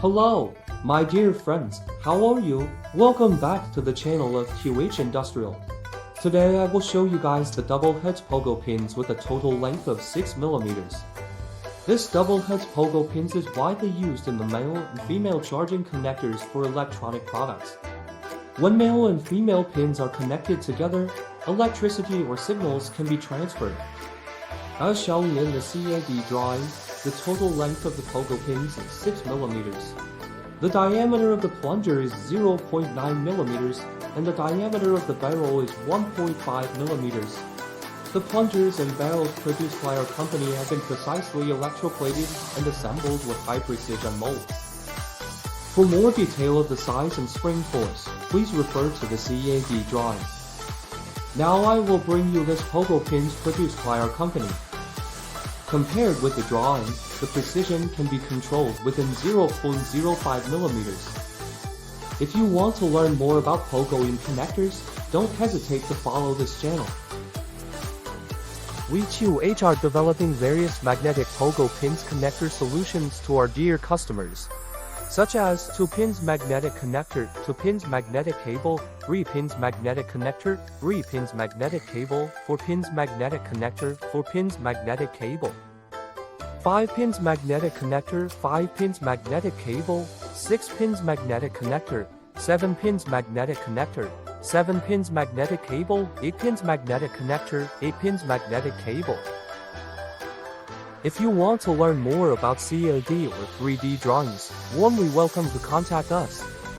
Hello, my dear friends, how are you? Welcome back to the channel of QH Industrial. Today I will show you guys the double heads pogo pins with a total length of 6 millimeters. This double heads pogo pins is widely used in the male and female charging connectors for electronic products. When male and female pins are connected together, electricity or signals can be transferred. As shown in the CAD drawing, the total length of the pogo pins is 6 millimeters. The diameter of the plunger is 0.9 millimeters, and the diameter of the barrel is 1.5 millimeters. The plungers and barrels produced by our company have been precisely electroplated and assembled with high precision molds. For more detail of the size and spring force, please refer to the CAD drawing. Now I will bring you this pogo pins produced by our company. Compared with the drawing, the precision can be controlled within 0.05 millimeters. If you want to learn more about pogo in connectors, don't hesitate to follow this channel. We QH are developing various magnetic pogo pins connector solutions to our dear customers, such as 2 pins magnetic connector, 2 pins magnetic cable, 3 pins magnetic connector, 3 pins magnetic cable, 4 pins magnetic connector, 4 pins magnetic cable, 5 pins magnetic connector, 5 pins magnetic cable, 6 pins magnetic connector, 7 pins magnetic connector, 7 pins magnetic cable, 8 pins magnetic connector, 8 pins magnetic cable. If you want to learn more about CAD or 3D drawings, warmly welcome to contact us.